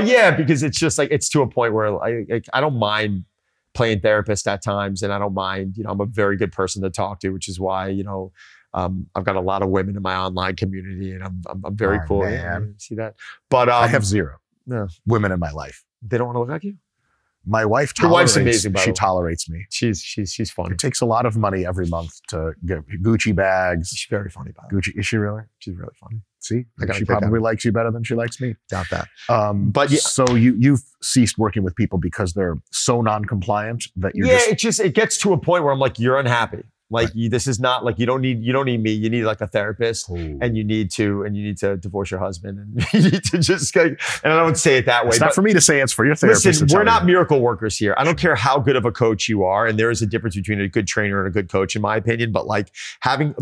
Yeah, because it's just like, it's to a point where I don't mind playing therapist at times. And I don't mind, I'm a very good person to talk to, which is why, I've got a lot of women in my online community and I'm very cool. Yeah, see that? But I have 0 women in my life. They don't want to look like you? My wife Your wife's amazing, by the way. She tolerates me. She's funny. It takes a lot of money every month to get Gucci bags. She's very funny, by the way. Gucci, is she really? She's really funny. See, she probably likes you better than she likes me. Doubt that. But yeah. So you've ceased working with people because they're so non-compliant that you're it gets to a point where I'm like, you're unhappy. Like this is not like, you don't need me. You need like a therapist. Ooh. and you need to divorce your husband and you need to just and I don't say it that way. It's not for me to say, it's for your therapist. Listen, we're not miracle workers here. I don't care how good of a coach you are. And there is a difference between a good trainer and a good coach, in my opinion. But like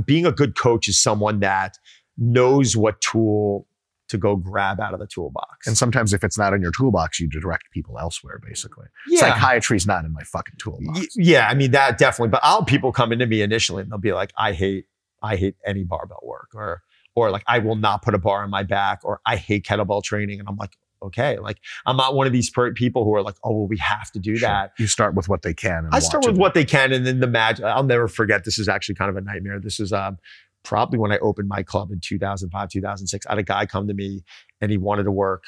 being a good coach is someone that knows what tool to go grab out of the toolbox. And sometimes if it's not in your toolbox, you direct people elsewhere, basically. Yeah. Psychiatry's not in my fucking toolbox. Yeah, I mean, that definitely. But people come into me initially and they'll be like, I hate any barbell work, or or like, I will not put a bar on my back, or I hate kettlebell training. And I'm like, okay, like I'm not one of these people who are like, oh, well, we have to do that. You start with what they can. And I start with what they can. And then the magic, I'll never forget. This is actually kind of a nightmare. This is probably when I opened my club in 2005, 2006. I had a guy come to me and he wanted to work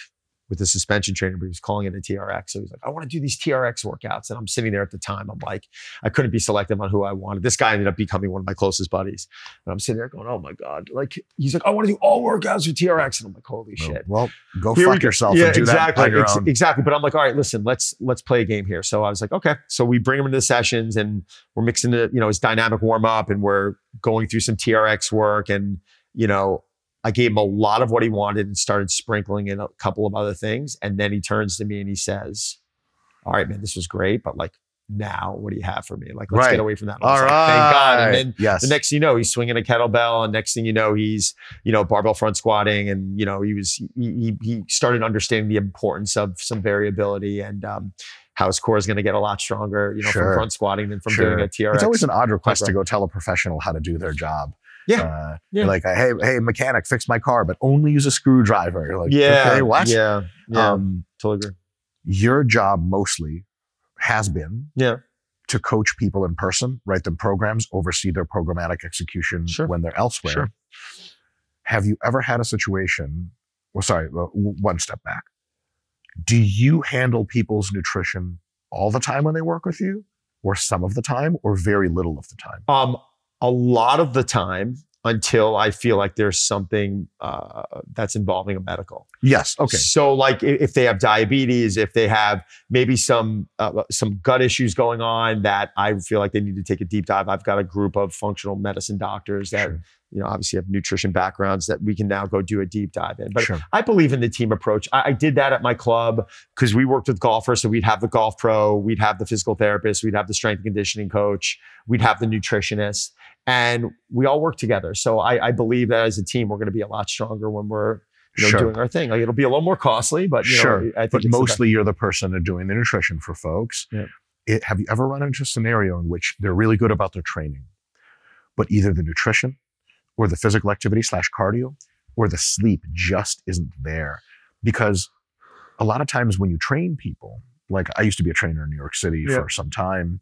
with a suspension trainer, but he was calling it a TRX. So he's like, I want to do these TRX workouts. And I'm sitting there at the time. I'm like, I couldn't be selective on who I wanted. This guy ended up becoming one of my closest buddies. And I'm sitting there going, oh my God. Like, he's like, I want to do all workouts with TRX. And I'm like, holy shit. Well, go fuck yourself and do that on your own. Exactly. But I'm like, all right, listen, let's play a game here. So I was like, okay. So we bring him into the sessions and we're mixing the, his dynamic warm up and we're going through some TRX work. And, I gave him a lot of what he wanted and started sprinkling in a couple of other things. And then he turns to me and he says, all right, man, this was great. But like, now what do you have for me? Like, let's get away from that. All right. Like, thank God. And then the next thing you know, he's swinging a kettlebell. And next thing you know, he's, barbell front squatting. And, he started understanding the importance of some variability and, how his core is going to get a lot stronger, from front squatting than from doing a TRX. It's always an odd request to go tell a professional how to do their job. Yeah. Like, hey, mechanic, fix my car, but only use a screwdriver. You're like, okay, what? Yeah. Totally agree. Your job mostly has been to coach people in person, write them programs, oversee their programmatic execution when they're elsewhere. Sure. Have you ever had a situation, one step back. Do you handle people's nutrition all the time when they work with you, or some of the time, or very little of the time? A lot of the time, until I feel like there's something that's involving a medical. Yes. Okay. So like if they have diabetes, if they have maybe some gut issues going on that I feel like they need to take a deep dive. I've got a group of functional medicine doctors that, obviously have nutrition backgrounds that we can now go do a deep dive in. But I believe in the team approach. I did that at my club because we worked with golfers. So we'd have the golf pro, we'd have the physical therapist, we'd have the strength and conditioning coach, we'd have the nutritionist, and we all work together. So I believe that as a team, we're going to be a lot stronger when we're doing our thing. Like, it'll be a little more costly, but I think mostly you're the person doing the nutrition for folks. Yeah. Have you ever run into a scenario in which they're really good about their training, but either the nutrition or the physical activity / cardio or the sleep just isn't there? Because a lot of times when you train people, like I used to be a trainer in New York City for some time,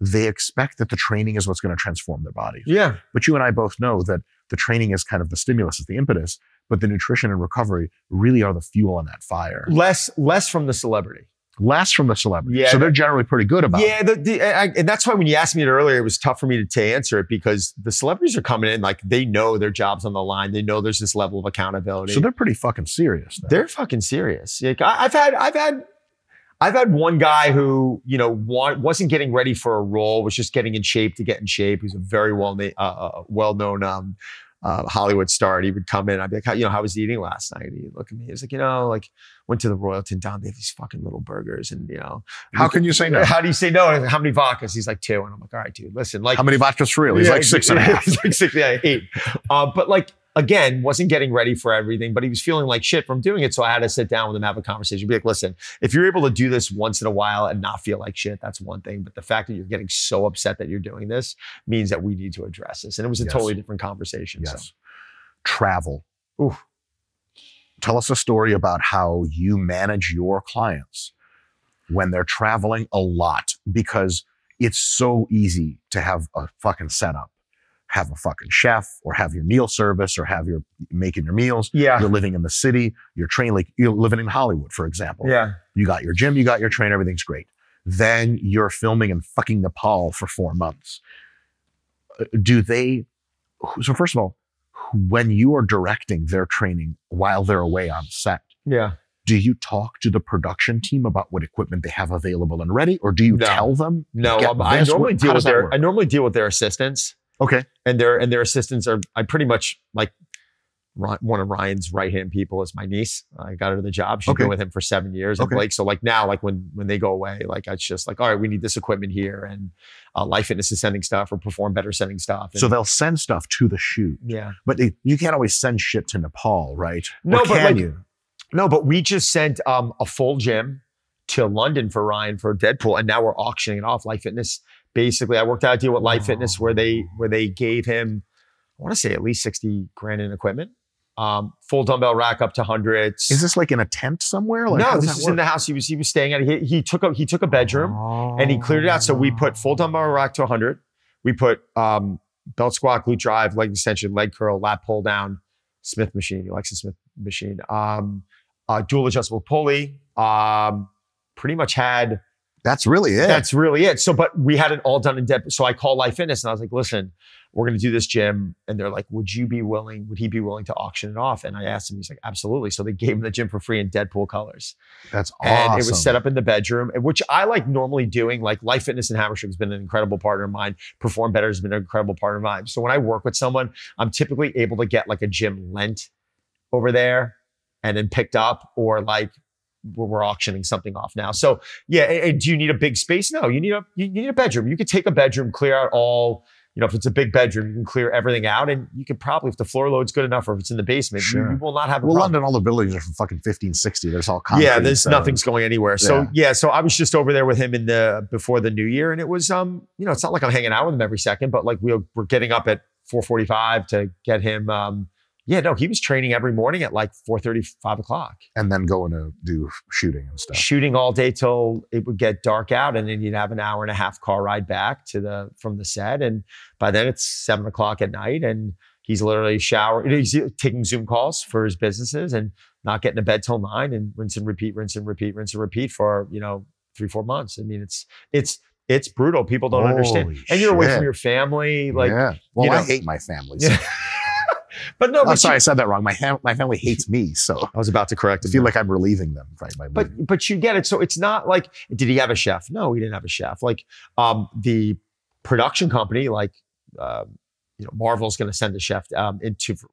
they expect that the training is what's going to transform their bodies. Yeah. But you and I both know that the training is kind of the stimulus, is the impetus, but the nutrition and recovery really are the fuel on that fire. Less from the celebrity. Less from the celebrity. Yeah, so they're generally pretty good about it. Yeah, and that's why when you asked me it earlier, it was tough for me to answer it, because the celebrities are coming in like they know their job's on the line. They know there's this level of accountability. So they're pretty fucking serious. Then. They're fucking serious. Like, I've had one guy who, wasn't getting ready for a role, was just getting in shape to get in shape. He's a very well-known Hollywood star. And he would come in. I'd be like, how was the eating last night? And he'd look at me. He was like, went to the Royalton down. They have these fucking little burgers. And, how can you say no? How do you say no? How many vodkas? He's like 2. And I'm like, all right, dude, listen. Like, how many vodkas for real? He's like 6.5. He's like 6, 8. But like, again, wasn't getting ready for everything, but he was feeling like shit from doing it. So I had to sit down with him, have a conversation, be like, listen, if you're able to do this once in a while and not feel like shit, that's one thing. But the fact that you're getting so upset that you're doing this means that we need to address this. And it was a totally different conversation. Yes. So. Travel. Ooh. Tell us a story about how you manage your clients when they're traveling a lot, because it's so easy to have a fucking setup. Have a fucking chef, or have your meal service, or have your making your meals. Yeah. You're living in the city. You're trained, like you're living in Hollywood, for example. Yeah. You got your gym, you got your trainer, everything's great. Then you're filming in fucking Nepal for 4 months. So first of all, when you are directing their training while they're away on set, do you talk to the production team about what equipment they have available and ready? Or do you tell them? No, I normally deal with their assistants. Okay. And their assistants I pretty much like one of Ryan's right-hand people is my niece. I got her the job. She's been with him for 7 years. And Blake, so like now, like when they go away, like it's just like, all right, we need this equipment here. And Life Fitness is sending stuff, or Perform Better sending stuff. And, so they'll send stuff to the shoot. Yeah. But you can't always send shit to Nepal, right? No, or can you? No, but we just sent a full gym to London for Ryan for Deadpool. And now we're auctioning it off. Life Fitness. Basically, I worked out a deal with Life Fitness where they gave him, I want to say at least 60 grand in equipment. full dumbbell rack up to hundreds. Is this like in a tent somewhere? Like, no, this is in the house he was staying at. He took a bedroom and he cleared it out. So we put full dumbbell rack to 100. We put belt squat, glute drive, leg extension, leg curl, lat pull down, Smith machine. He likes the Smith machine. Dual adjustable pulley. Pretty much had. That's really it. That's really it. So, but we had it all done in depth. So I called Life Fitness and I was like, listen, we're going to do this gym. And they're like, would he be willing to auction it off? And I asked him, he's like, absolutely. So they gave him the gym for free in Deadpool colors. That's awesome. And it was set up in the bedroom, which I like normally doing. Like Life Fitness and Hammerstrick has been an incredible partner of mine. Perform Better has been an incredible partner of mine. So when I work with someone, I'm typically able to get like a gym lent over there and then picked up, or like, we're auctioning something off now. So yeah, do you need a big space? No, you need a bedroom. You could take a bedroom, clear out all, if it's a big bedroom, you can clear everything out, and you could probably, if the floor load's good enough, or if it's in the basement, sure. you will not have a problem. London, all the buildings are from fucking 1560. There's all concrete. Yeah, nothing's going anywhere. So so I was just over there with him before the new year, and it was it's not like I'm hanging out with him every second, but like we're getting up at 4:45 to get him. He was training every morning at like 4:30, 5 o'clock. And then going to do shooting and stuff. Shooting all day till it would get dark out, and then you'd have an hour and a half car ride back from the set. And by then it's 7 o'clock at night, and he's literally showering. He's taking Zoom calls for his businesses and not getting to bed till 9, and rinse and repeat for 3-4 months. I mean, it's brutal. People don't understand. And you're away from your family. Like, well, I hate my family. So. But no, I'm sorry, I said that wrong. My family hates me, so I was about to correct it. I feel like I'm relieving them, right? But you get it. So it's not like, did he have a chef? No, he didn't have a chef. Like the production company, like Marvel's going to send a chef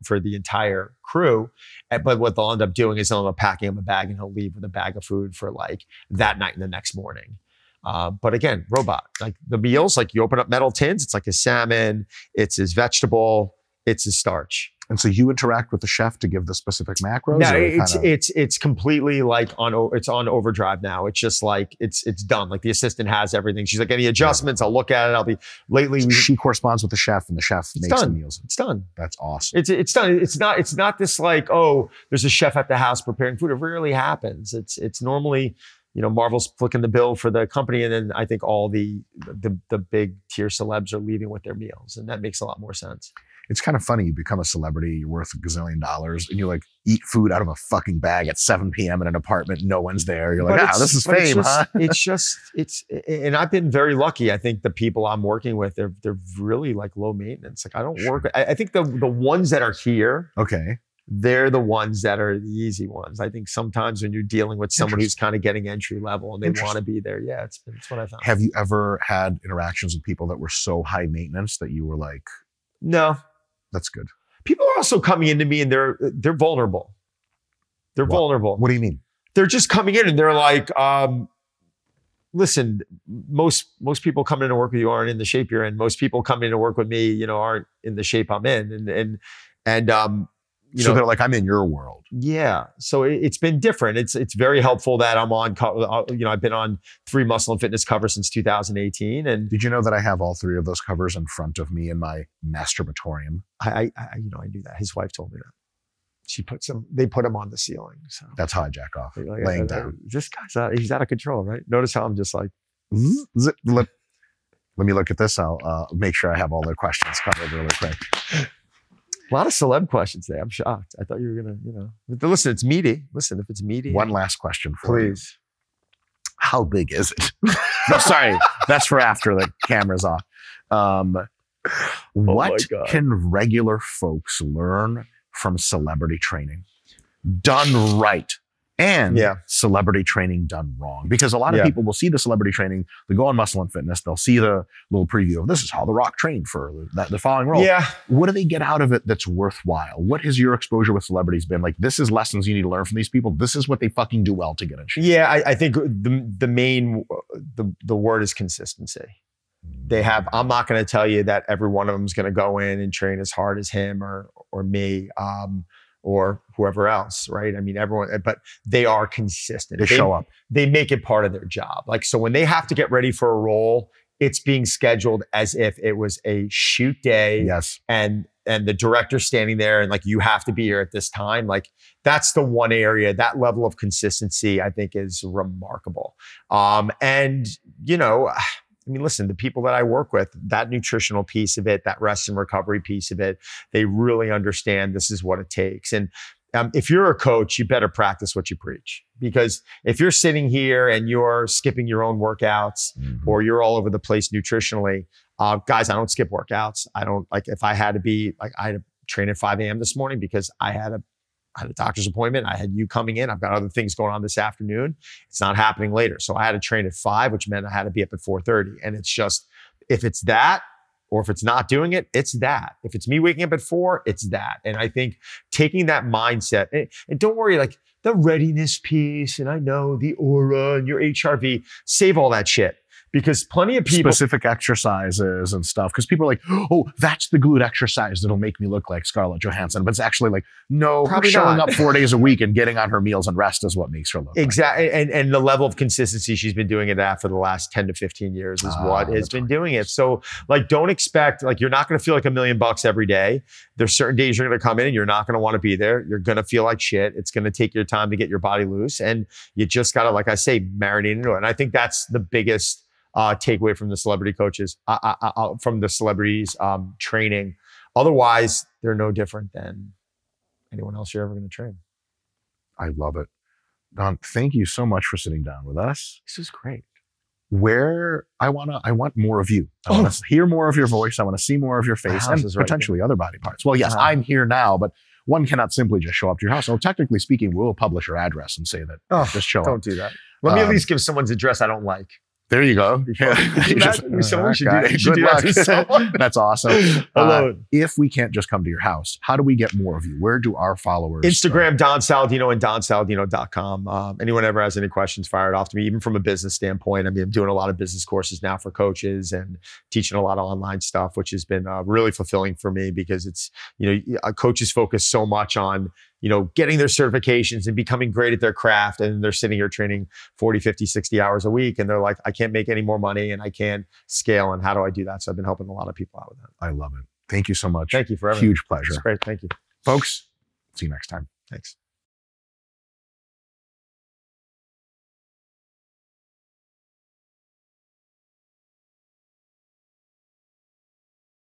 for the entire crew. But what they'll end up doing is they'll end up packing him a bag, and he'll leave with a bag of food for like that night and the next morning. But again, robot. Like the meals, like you open up metal tins, it's like his salmon, it's his vegetable, it's his starch. And so you interact with the chef to give the specific macros? No, it's completely like it's on overdrive now. It's just like it's done. Like the assistant has everything. She's like, any adjustments, I'll look at it. She corresponds with the chef, and the chef makes the meals. It's done. That's awesome. It's done. It's not this like, oh, there's a chef at the house preparing food. It rarely happens. It's normally, Marvel's flicking the bill for the company, and then I think all the big tier celebs are leaving with their meals, and that makes a lot more sense. It's kind of funny. You become a celebrity, you're worth $1 gazillion, and you like eat food out of a fucking bag at 7 p.m. in an apartment. No one's there. You're like, this is fame, huh? And I've been very lucky. I think the people I'm working with, they're really like low maintenance. Like I don't work. I think the ones that are here, they're the ones that are the easy ones. I think sometimes when you're dealing with someone who's kind of getting entry level and they want to be there, it's what I found. Have you ever had interactions with people that were so high maintenance that you were like, no? That's good. People are also coming into me and they're vulnerable. They're vulnerable. What do you mean? They're just coming in and they're like, listen, most people coming in to work with you aren't in the shape you're in. Most people coming in to work with me, aren't in the shape I'm in. So they're like, I'm in your world. Yeah. So it's been different. It's very helpful that I'm on, I've been on 3 Muscle and Fitness covers since 2018. And did you know that I have all 3 of those covers in front of me in my masturbatorium? I knew that. His wife told me that. They put them on the ceiling. So that's how I jack off, laying down. This guy's he's out of control, right? Notice how I'm just like, let me look at this. I'll make sure I have all the questions covered really quick. A lot of celeb questions there. I'm shocked. I thought you were going to, listen, it's meaty. Listen, if it's meaty. One last question for you. Please. How big is it? No, sorry. That's for after the camera's off. What can regular folks learn from celebrity training done right? And celebrity training done wrong. Because a lot of people will see the celebrity training, they go on Muscle and Fitness, they'll see the little preview of this is how The Rock trained for the following role. Yeah. What do they get out of it that's worthwhile? What has your exposure with celebrities been? Like, this is lessons you need to learn from these people. This is what they fucking do well to get in shape. Yeah, I think the main word is consistency. I'm not going to tell you that every one of them is going to go in and train as hard as him or me. Or whoever else, right? I mean, everyone, but they are consistent. They show up. They make it part of their job. Like, so when they have to get ready for a role, it's being scheduled as if it was a shoot day. Yes. And and the director standing there and like, you have to be here at this time. Like that's the one area, that level of consistency I think is remarkable. And you know, I mean, listen, the people that I work with, that nutritional piece of it, that rest and recovery piece of it, they really understand this is what it takes. And if you're a coach, you better practice what you preach. Because if you're sitting here and you're skipping your own workouts or you're all over the place nutritionally, guys, I don't skip workouts. I don't, like, if I had to be, like, I had to train at 5 a.m. this morning because I had a doctor's appointment. I had you coming in. I've got other things going on this afternoon. It's not happening later. So I had to train at 5, which meant I had to be up at 4:30. And it's just, if it's that, or if it's not doing it, it's that. If it's me waking up at 4, it's that. And I think taking that mindset, and don't worry, like the readiness piece, and I know the aura and your HRV, save all that shit. Because plenty of people— specific exercises and stuff. Because people are like, oh, that's the glute exercise that'll make me look like Scarlett Johansson. But it's actually like, no, Probably showing not. up 4 days a week and getting on her meals and rest is what makes her look exactly. And the level of consistency she's been doing it at for the last 10 to 15 years is what has been doing it. So like, don't expect, like, you're not going to feel like $1 million every day. There's certain days you're going to come in and you're not going to want to be there. You're going to feel like shit. It's going to take your time to get your body loose. And you just got to, like I say, marinate into it. And I think that's the biggest takeaway from the celebrity coaches, from the celebrities training. Otherwise, they're no different than anyone else you're ever going to train. I love it. Don, thank you so much for sitting down with us. This is great. I want more of you. I want to hear more of your voice. I want to see more of your face and potentially other body parts. Well, yes, I'm here now, but one cannot simply just show up to your house. So technically speaking, we'll publish your address and say that just show up. Don't do that. Let me at least give someone's address I don't like. There you go. Someone should do that. Good luck to someone. That's awesome. Hello. If we can't just come to your house, how do we get more of you? Where do our followers? Instagram, Don Saladino, and DonSaladino.com. Anyone ever has any questions, fire it off to me. Even from a business standpoint, I mean, I'm doing a lot of business courses now for coaches and teaching a lot of online stuff, which has been really fulfilling for me because it's, you know, coaches focus so much on, you know, getting their certifications and becoming great at their craft. And they're sitting here training 40, 50, 60 hours a week. And they're like, I can't make any more money and I can't scale. And how do I do that? So I've been helping a lot of people out with that. I love it. Thank you so much. Thank you for everything. Huge pleasure. It's great. Thank you. Folks, see you next time. Thanks.